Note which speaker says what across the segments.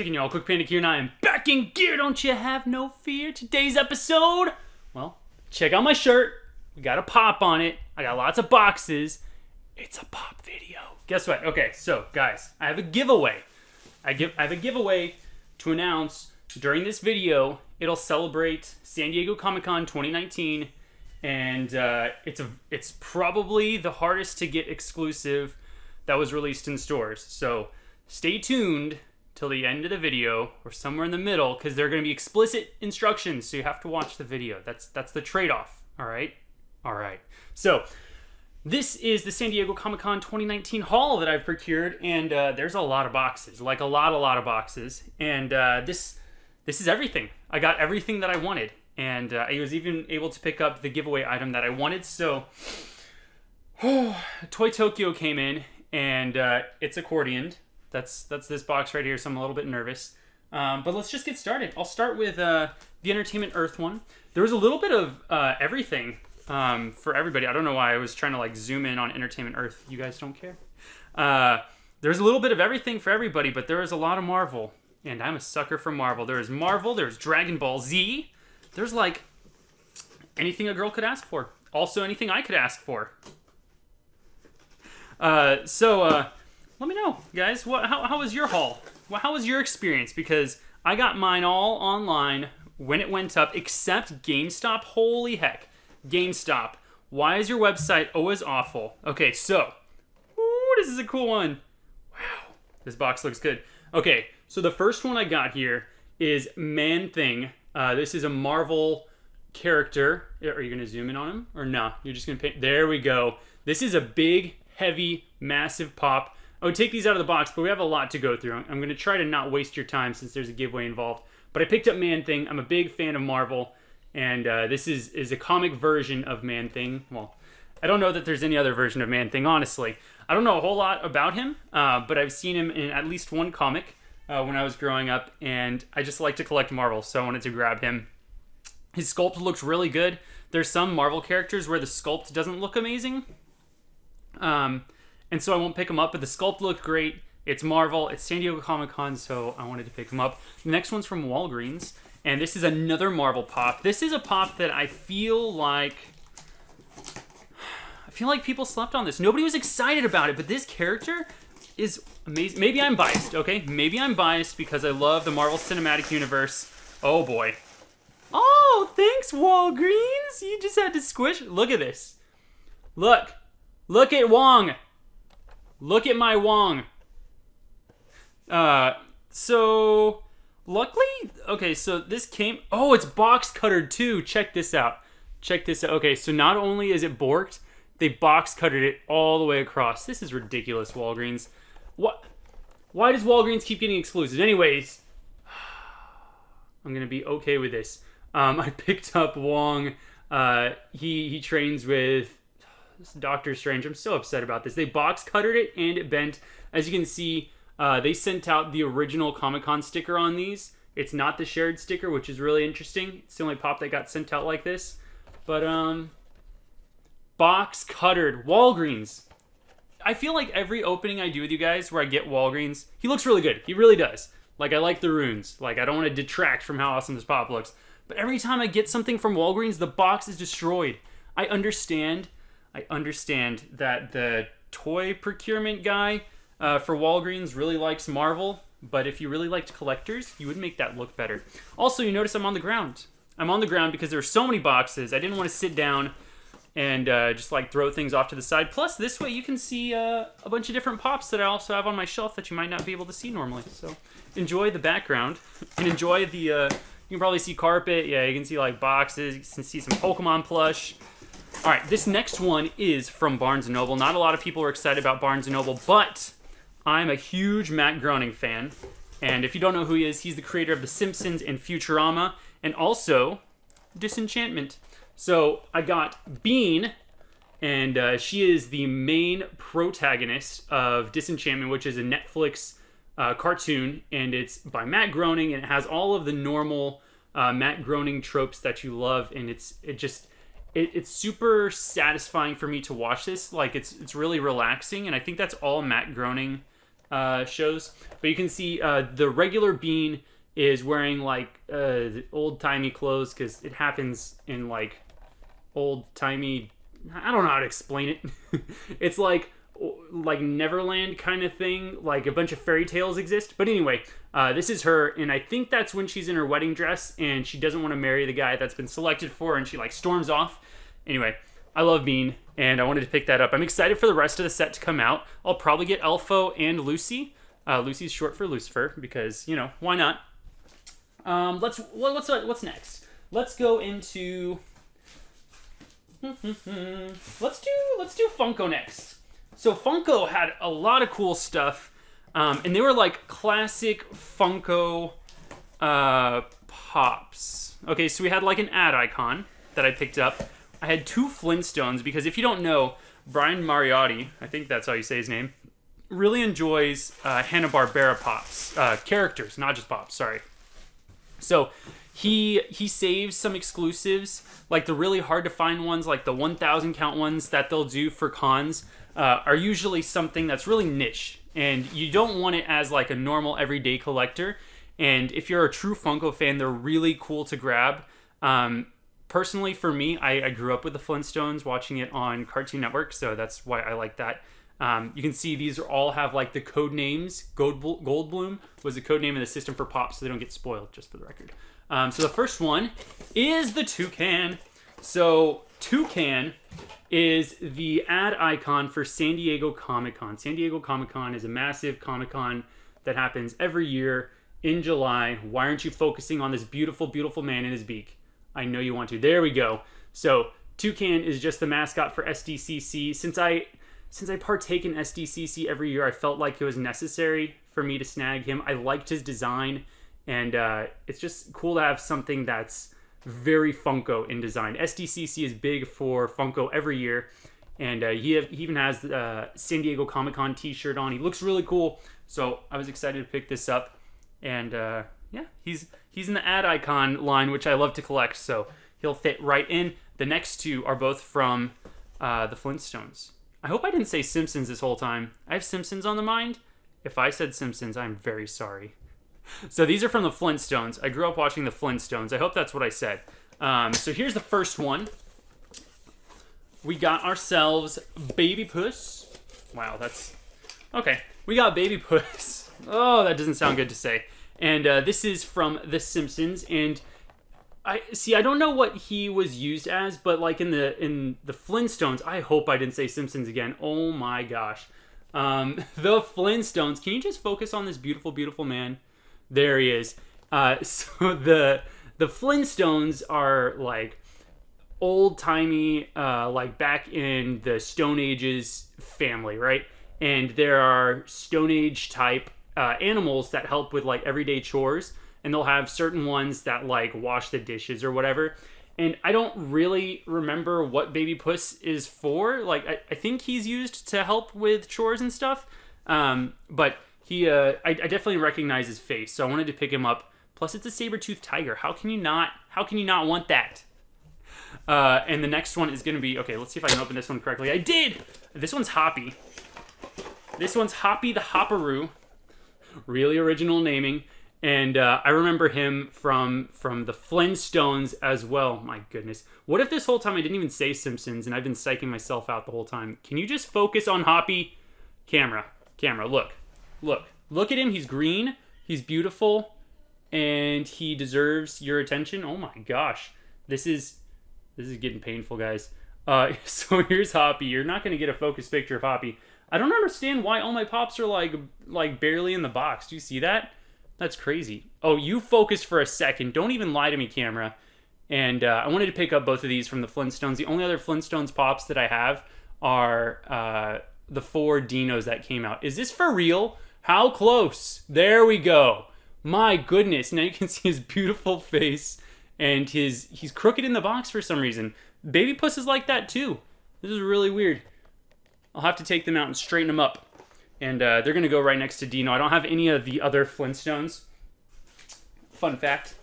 Speaker 1: kicking y'all? Kwikpanik here, and I am back in gear. Don't you have no fear? Today's episode, well, check out my shirt. We got a pop on it. I got lots of boxes. It's a pop video. Guess what? Okay, so guys, I have a giveaway. I have a giveaway to announce during this video. It'll celebrate San Diego Comic-Con 2019, and it's probably the hardest to get exclusive that was released in stores. So stay tuned till the end of the video or somewhere in the middle, because there are going to be explicit instructions, so you have to watch the video. That's the trade-off. All right. So this is the San Diego Comic-Con 2019 haul that I've procured, and there's a lot of boxes, like a lot of boxes, and this is everything. I got everything that I wanted, and I was even able to pick up the giveaway item that I wanted. So Toy Tokyo came in, and it's accordioned. That's this box right here, so I'm a little bit nervous. But let's just get started. I'll start with the Entertainment Earth one. There was a little bit of everything for everybody. I don't know why I was trying to like zoom in on Entertainment Earth. You guys don't care? There's a little bit of everything for everybody, but there is a lot of Marvel. And I'm a sucker for Marvel. There's Marvel, there's Dragon Ball Z. There's like anything a girl could ask for. Also anything I could ask for. Let me know, guys. How was your haul? How was your experience? Because I got mine all online when it went up, except GameStop. Holy heck. GameStop. Why is your website always awful? Okay, so. Ooh, this is a cool one. Wow. This box looks good. Okay, so the first one I got here is Man-Thing. This is a Marvel character. Are you going to zoom in on him? Or no? You're just going to pick. There we go. This is a big, heavy, massive pop. I would take these out of the box, but we have a lot to go through. I'm going to try to not waste your time since there's a giveaway involved. But I picked up Man-Thing. I'm a big fan of Marvel, and this is a comic version of Man-Thing. Well, I don't know that there's any other version of Man-Thing, honestly. I don't know a whole lot about him, but I've seen him in at least one comic when I was growing up, and I just like to collect Marvel, so I wanted to grab him. His sculpt looks really good. There's some Marvel characters where the sculpt doesn't look amazing. And so I won't pick them up, but the sculpt looked great. It's Marvel, it's San Diego Comic-Con, so I wanted to pick them up. The next one's from Walgreens, and this is another Marvel pop. This is a pop that I feel like people slept on this. Nobody was excited about it, but this character is amazing. Maybe I'm biased, okay? Maybe I'm biased because I love the Marvel Cinematic Universe. Oh boy. Oh, thanks, Walgreens. You just had to squish. Look at this. Look at Wong. Look at my Wong. So luckily, okay, so this came, oh, it's box cuttered too. Check this out. Okay, so not only is it borked, they box cuttered it all the way across. This is ridiculous, Walgreens. Why does Walgreens keep getting exclusives? Anyways, I'm gonna be okay with this. I picked up Wong. He trains with Doctor Strange. I'm so upset about this. They box cuttered it and it bent. As you can see, they sent out the original Comic-Con sticker on these. It's not the shared sticker, which is really interesting. It's the only pop that got sent out like this. But box cuttered Walgreens. I feel like every opening I do with you guys where I get Walgreens, he looks really good. He really does. Like, I like the runes. Like, I don't want to detract from how awesome this pop looks. But every time I get something from Walgreens, the box is destroyed. I understand that the toy procurement guy for Walgreens really likes Marvel, but if you really liked collectors, you would make that look better. Also, you notice I'm on the ground. I'm on the ground because there are so many boxes. I didn't want to sit down and just like throw things off to the side. Plus, this way you can see a bunch of different pops that I also have on my shelf that you might not be able to see normally. So enjoy the background and enjoy the, you can probably see carpet. Yeah, you can see like boxes. You can see some Pokemon plush. All right, this next one is from Barnes & Noble. Not a lot of people are excited about Barnes & Noble, but I'm a huge Matt Groening fan. And if you don't know who he is, he's the creator of The Simpsons and Futurama, and also Disenchantment. So I got Bean, and she is the main protagonist of Disenchantment, which is a Netflix cartoon, and it's by Matt Groening, and it has all of the normal Matt Groening tropes that you love, and it's super satisfying for me to watch this. Like, it's really relaxing, and I think that's all Matt Groening shows. But you can see the regular Bean is wearing like old-timey clothes because it happens in like old-timey, I don't know how to explain it. It's like Neverland kind of thing, like a bunch of fairy tales exist. But anyway, this is her, and I think that's when she's in her wedding dress and she doesn't want to marry the guy that's been selected for, and she like storms off. Anyway, I love Bean, and I wanted to pick that up. I'm excited for the rest of the set to come out. I'll probably get Elfo and Lucy. Lucy's short for Lucifer because, you know, why not? What's next? Let's go into let's do Funko next. So Funko had a lot of cool stuff, and they were like classic Funko pops. Okay, so we had like an ad icon that I picked up. I had 2 Flintstones because if you don't know, Brian Mariotti, I think that's how you say his name, really enjoys Hanna-Barbera pops, characters, not just pops. Sorry. So he saves some exclusives, like the really hard to find ones, like the 1,000 count ones that they'll do for cons, are usually something that's really niche, and you don't want it as like a normal everyday collector. And if you're a true Funko fan, they're really cool to grab. Personally, for me, I grew up with the Flintstones, watching it on Cartoon Network, so that's why I like that. You can see these all have like the code names. Goldblum was the code name of the system for Pops, so they don't get spoiled, just for the record. So the first one is the Toucan. So Toucan is the ad icon for San Diego Comic-Con. San Diego Comic-Con is a massive Comic-Con that happens every year in July. Why aren't you focusing on this beautiful, beautiful man in his beak? I know you want to. There we go. So Toucan is just the mascot for SDCC. Since I partake in SDCC every year, I felt like it was necessary for me to snag him. I liked his design, and it's just cool to have something that's very Funko in design. SDCC is big for Funko every year, and he even has the San Diego Comic-Con t-shirt on. He looks really cool, so I was excited to pick this up. And yeah, he's in the ad icon line, which I love to collect, so he'll fit right in. The next 2 are both from the Flintstones. I hope I didn't say Simpsons this whole time. I have Simpsons on the mind. If I said Simpsons, I'm very sorry. So these are from the Flintstones. I grew up watching the Flintstones. I hope that's what I said. So here's the first one. We got ourselves Baby Puss. Wow, that's... Okay, we got Baby Puss. Oh, that doesn't sound good to say. And this is from The Simpsons, and I don't know what he was used as, but like in the Flintstones, I hope I didn't say Simpsons again. Oh my gosh. The Flintstones. Can you just focus on this beautiful, beautiful man? There he is. So the Flintstones are like old-timey, like back in the Stone Age's family, right? And there are Stone Age type animals that help with like everyday chores, and they'll have certain ones that like wash the dishes or whatever. And I don't really remember what Baby Puss is for. Like I think he's used to help with chores and stuff. But he I definitely recognize his face, so I wanted to pick him up. Plus it's a saber-toothed tiger. How can you not want that? And the next one is gonna be, okay, let's see if I can open this one correctly. I did! This one's Hoppy. This one's Hoppy the Hopperoo. Really original naming. And I remember him from the Flintstones as well. My goodness. What if this whole time I didn't even say Simpsons and I've been psyching myself out the whole time? Can you just focus on Hoppy? Camera, look at him. He's green, he's beautiful, and he deserves your attention. Oh my gosh. This is getting painful, guys. So here's Hoppy. You're not going to get a focused picture of Hoppy. I don't understand why all my pops are like barely in the box. Do you see that? That's crazy. Oh, you focused for a second. Don't even lie to me, camera. And I wanted to pick up both of these from the Flintstones. The only other Flintstones pops that I have are the 4 Dinos that came out. Is this for real? How close? There we go. My goodness. Now you can see his beautiful face, and he's crooked in the box for some reason. Baby Puss is like that too. This is really weird. I'll have to take them out and straighten them up. And they're going to go right next to Dino. I don't have any of the other Flintstones. Fun fact.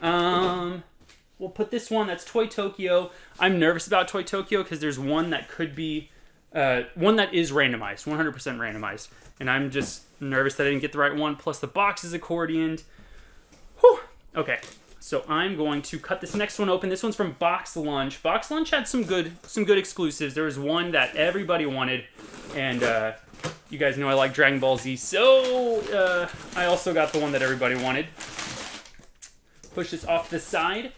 Speaker 1: We'll put this one, that's Toy Tokyo. I'm nervous about Toy Tokyo because there's one that could be, one that is randomized, 100% randomized. And I'm just I'm nervous that I didn't get the right one. Plus the box is accordioned. Whew. Okay, so I'm going to cut this next one open. This one's from Box Lunch. Box Lunch had some good exclusives. There was one that everybody wanted, and you guys know I like Dragon Ball Z, so I also got the one that everybody wanted. Push this off to the side.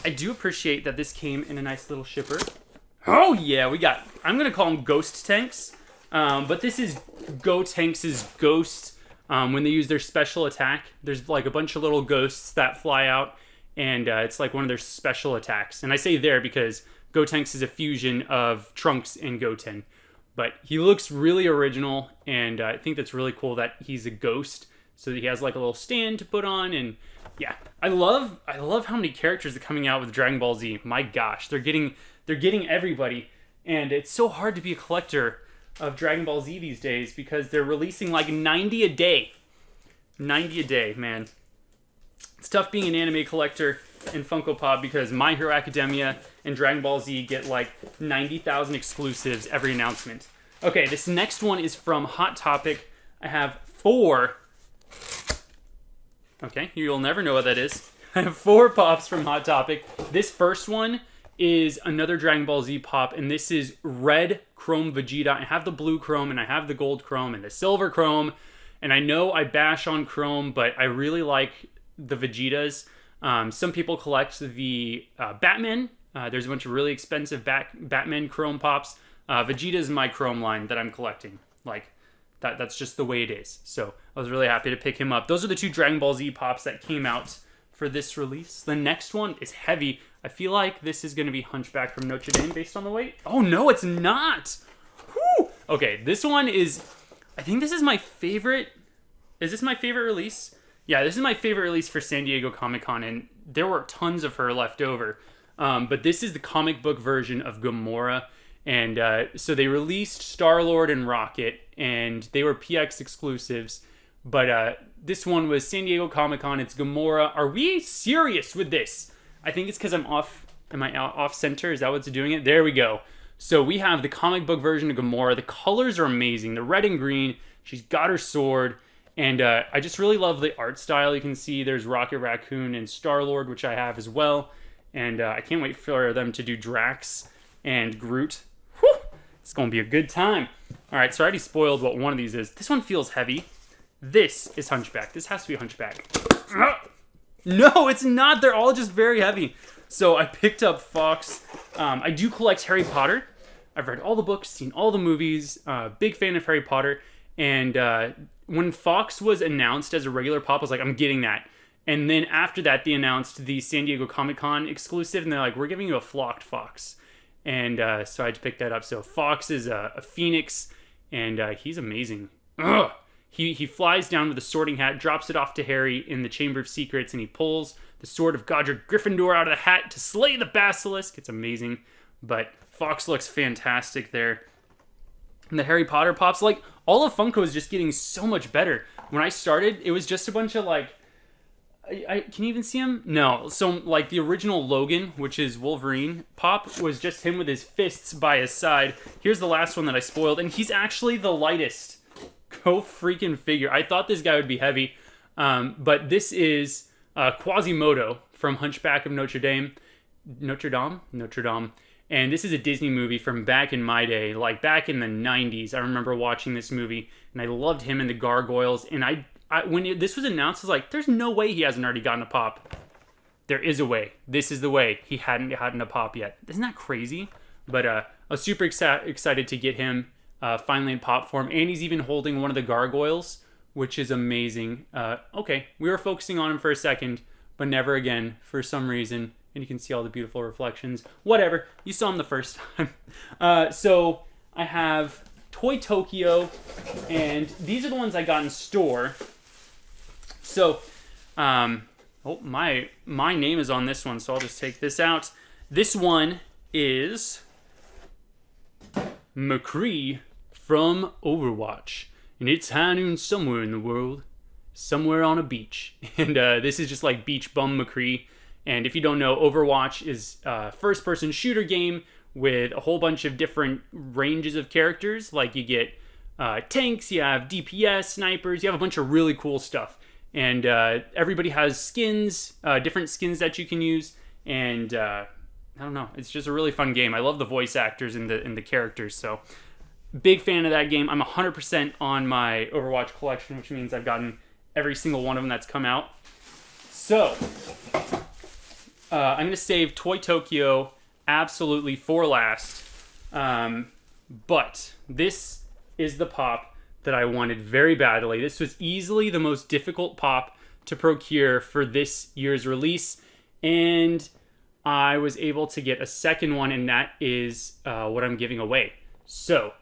Speaker 1: I do appreciate that this came in a nice little shipper. Oh yeah, we got, I'm gonna call them ghost tanks, but this is Tanks' ghost. When they use their special attack, there's like a bunch of little ghosts that fly out, and it's like one of their special attacks. And I say there because Tanks is a fusion of Trunks and Goten. But he looks really original, and I think that's really cool that he's a ghost, so that he has like a little stand to put on. And yeah, I love how many characters are coming out with Dragon Ball Z. My gosh, they're getting everybody, and it's so hard to be a collector of Dragon Ball Z these days because they're releasing like 90 a day. 90 a day, man. It's tough being an anime collector in Funko Pop because My Hero Academia and Dragon Ball Z get like 90,000 exclusives every announcement. Okay, this next one is from Hot Topic. I have 4. Okay, you'll never know what that is. I have 4 pops from Hot Topic. This first one is another Dragon Ball Z pop, and this is red chrome Vegeta. I have the blue chrome, and I have the gold chrome, and the silver chrome, and I know I bash on chrome, but I really like the Vegetas. Some people collect the Batman. There's a bunch of really expensive Batman chrome pops. Vegeta is my chrome line that I'm collecting. Like, that's just the way it is. So I was really happy to pick him up. Those are the 2 Dragon Ball Z pops that came out for this release. The next one is heavy. I feel like this is going to be Hunchback from Notre Dame based on the weight. Oh no, it's not! Whew! Okay, this one is, I think this is my favorite. Is this my favorite release? Yeah, this is my favorite release for San Diego Comic-Con, and there were tons of her left over. But this is the comic book version of Gamora. And so they released Star-Lord and Rocket, and they were PX exclusives. But this one was San Diego Comic-Con. It's Gamora. Are we serious with this? I think it's because I'm off. Am I off center? Is that what's doing it? There we go. So we have the comic book version of Gamora. The colors are amazing. The red and green. She's got her sword. And I just really love the art style. You can see there's Rocket Raccoon and Star-Lord, which I have as well. And I can't wait for them to do Drax and Groot. Whew! It's going to be a good time. All right, so I already spoiled what one of these is. This one feels heavy. This is Hunchback. This has to be Hunchback. No, it's not. They're all just very heavy. So I picked up Fox. I do collect Harry Potter. I've read all the books, seen all the movies. Big fan of Harry Potter. And when Fox was announced as a regular pop, I was like, I'm getting that. And then after that, they announced the San Diego Comic-Con exclusive. And they're like, we're giving you a flocked Fox. And so I had to pick that up. So Fox is a phoenix. And he's amazing. Ugh. He flies down with a sorting hat, drops it off to Harry in the Chamber of Secrets, and he pulls the sword of Godric Gryffindor out of the hat to slay the basilisk. It's amazing. But Fox looks fantastic there. And the Harry Potter pops, like, all of Funko is just getting so much better. When I started, it was just a bunch of, like, can you even see him? No. So, like, the original Logan, which is Wolverine pop, was just him with his fists by his side. Here's the last one that I spoiled, and he's actually the lightest. Go freaking figure. I thought this guy would be heavy, but this is Quasimodo from Hunchback of Notre Dame. Notre Dame. And this is a Disney movie from back in my day, like back in the 90s. I remember watching this movie, and I loved him and the Gargoyles. And when this was announced, I was like, there's no way he hasn't already gotten a pop. There is a way. This is the way. He hadn't gotten a pop yet. Isn't that crazy? But I was super excited to get him finally in pop form. And he's even holding one of the Gargoyles, which is amazing. Okay, we were focusing on him for a second, but never again for some reason. And you can see all the beautiful reflections. Whatever. You saw him the first time. So I have Toy Tokyo, and these are the ones I got in store. So, my name is on this one, so I'll just take this out. This one is McCree from Overwatch. And it's high noon somewhere in the world, somewhere on a beach. And this is just like Beach Bum McCree. And if you don't know, Overwatch is a first-person shooter game with a whole bunch of different ranges of characters. Like you get tanks, you have DPS, snipers, you have a bunch of really cool stuff. And everybody has skins, different skins that you can use. And I don't know, it's just a really fun game. I love the voice actors and the characters, so big fan of that game. I'm 100% on my Overwatch collection, which means I've gotten every single one of them that's come out. So I'm going to save Toy Tokyo absolutely for last. But this is the pop that I wanted very badly. This was easily the most difficult pop to procure for this year's release, and I was able to get a second one, and that is what I'm giving away. So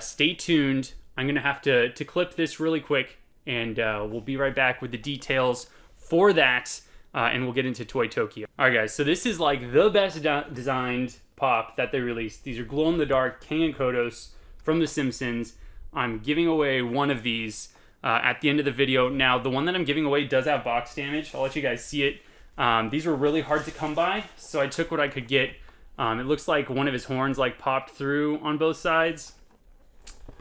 Speaker 1: stay tuned. I'm gonna have to clip this really quick, and we'll be right back with the details for that, and we'll get into Toy Tokyo. All right, guys, so this is like the best designed pop that they released. These are glow-in-the-dark King and Kodos from The Simpsons. I'm giving away one of these at the end of the video. Now, the one that I'm giving away does have box damage. I'll let you guys see it. These were really hard to come by, so I took what I could get. It looks like one of his horns like popped through on both sides.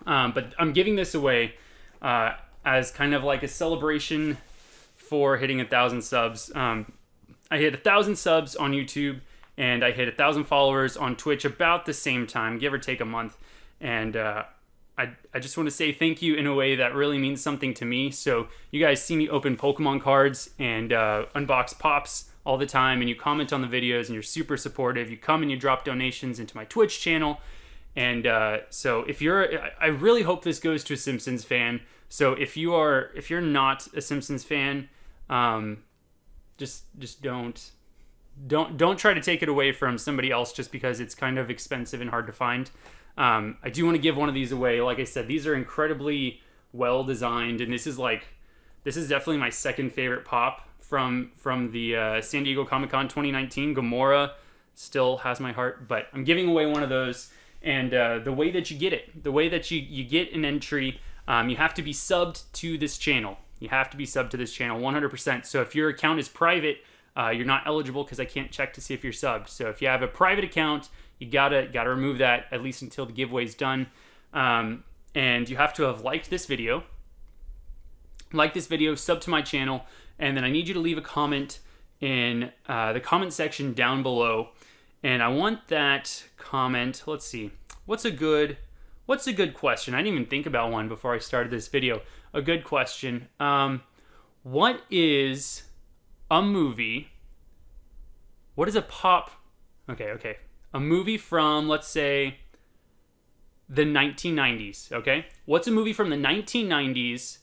Speaker 1: But I'm giving this away as kind of like a celebration for hitting 1,000 subs. I hit 1,000 subs on YouTube, and I hit 1,000 followers on Twitch about the same time, give or take a month. And I just want to say thank you in a way that really means something to me. So you guys see me open Pokemon cards and unbox pops all the time, and you comment on the videos, and you're super supportive. You come and you drop donations into my Twitch channel. And so I really hope this goes to a Simpsons fan. So if you're not a Simpsons fan, just don't try to take it away from somebody else just because it's kind of expensive and hard to find. I do want to give one of these away. Like I said, these are incredibly well designed, and this is definitely my second favorite pop from the San Diego Comic-Con 2019. Gamora still has my heart, but I'm giving away one of those. And the way that you get it, the way that you get an entry, you have to be subbed to this channel. You have to be subbed to this channel 100%. So if your account is private, you're not eligible because I can't check to see if you're subbed. So if you have a private account, you gotta remove that at least until the giveaway's done. And you have to have liked this video, sub to my channel, and then I need you to leave a comment in the comment section down below. And I want that comment, let's see, what's a good question? I didn't even think about one before I started this video. A good question. What is a movie? What is a pop? Okay. A movie from, let's say, the 1990s, okay? What's a movie from the 1990s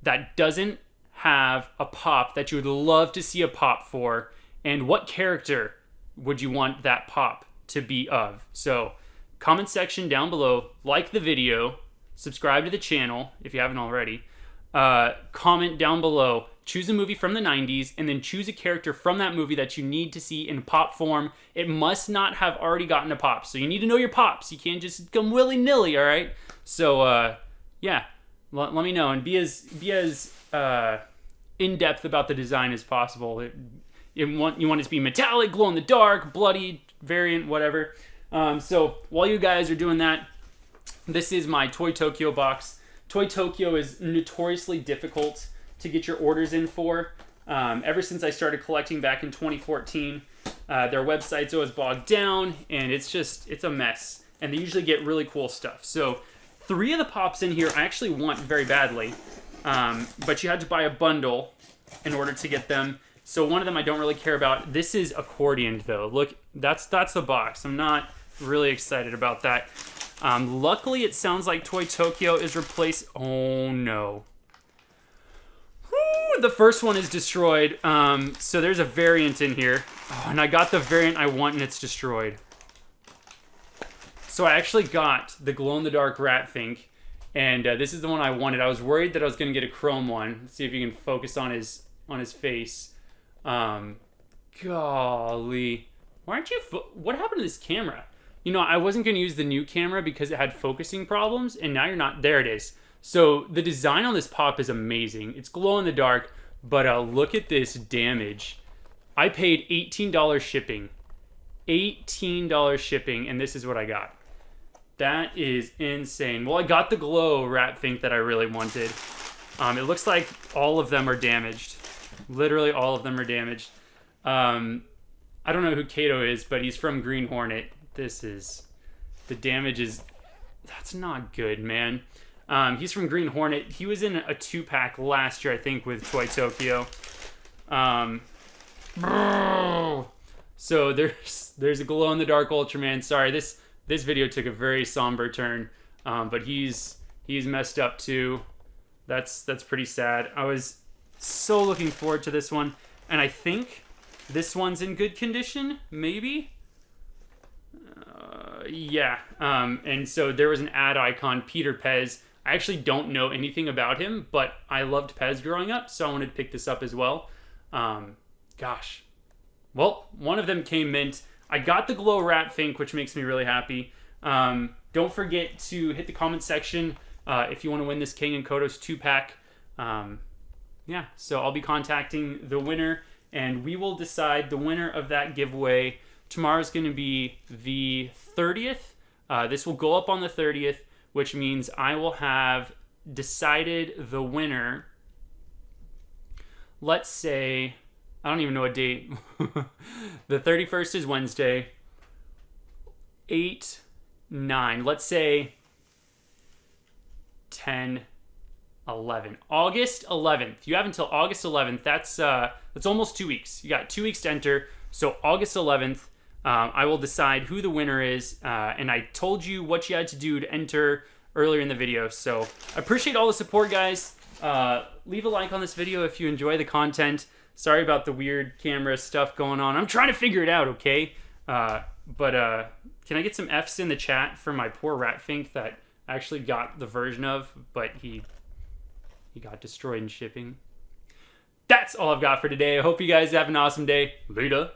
Speaker 1: that doesn't have a pop that you would love to see a pop for? And what character would you want that pop to be of? So, comment section down below, like the video, subscribe to the channel if you haven't already, comment down below, choose a movie from the 90s, and then choose a character from that movie that you need to see in pop form. It must not have already gotten a pop, so you need to know your pops. You can't just come willy-nilly, all right? So, yeah, let me know, and be as in-depth about the design as possible. You want it to be metallic, glow-in-the-dark, bloody, variant, whatever. So while you guys are doing that, this is my Toy Tokyo box. Toy Tokyo is notoriously difficult to get your orders in for. Ever since I started collecting back in 2014, their website's always bogged down, and it's a mess. And they usually get really cool stuff. So 3 of the pops in here I actually want very badly, but you had to buy a bundle in order to get them. So one of them I don't really care about. This is accordioned though. Look, that's the box. I'm not really excited about that. Luckily, it sounds like Toy Tokyo is replaced. Oh no. Woo, the first one is destroyed. So there's a variant in here. Oh, and I got the variant I want and it's destroyed. So I actually got the glow-in-the-dark Ratfink. And this is the one I wanted. I was worried that I was going to get a chrome one. Let's see if you can focus on his face. Golly. Why aren't you... What happened to this camera? You know, I wasn't going to use the new camera because it had focusing problems, and now you're not... There it is. So, the design on this pop is amazing. It's glow-in-the-dark, but look at this damage. I paid $18 shipping. $18 shipping, and this is what I got. That is insane. Well, I got the glow rat fink that I really wanted. It looks like all of them are damaged. Literally all of them are damaged. I don't know who Kato is, but he's from Green Hornet. The damage is, that's not good, man. He's from Green Hornet. He was in a 2-pack last year, I think, with Toy Tokyo. So there's a glow-in-the-dark Ultraman. Sorry, this video took a very somber turn, but he's messed up too. That's pretty sad. I was so looking forward to this one, and I think this one's in good condition, maybe? Yeah, and so there was an ad icon, Peter Pez. I actually don't know anything about him, but I loved Pez growing up, so I wanted to pick this up as well. Gosh. Well, one of them came mint. I got the Glow Rat Fink, which makes me really happy. Don't forget to hit the comment section if you want to win this King and Kodos 2-pack. Yeah, so I'll be contacting the winner, and we will decide the winner of that giveaway. Tomorrow's going to be the 30th. This will go up on the 30th, which means I will have decided the winner. Let's say, I don't even know what date. The 31st is Wednesday. 8, 9. Let's say 10, 11. August 11th. You have until August 11th. That's almost 2 weeks. You got 2 weeks to enter. So August 11th, I will decide who the winner is. And I told you what you had to do to enter earlier in the video. So I appreciate all the support, guys. Leave a like on this video if you enjoy the content. Sorry about the weird camera stuff going on. I'm trying to figure it out, okay? But can I get some F's in the chat for my poor Rat Fink that I actually got the version of, but he got destroyed in shipping? That's all I've got for today. I hope you guys have an awesome day. Later.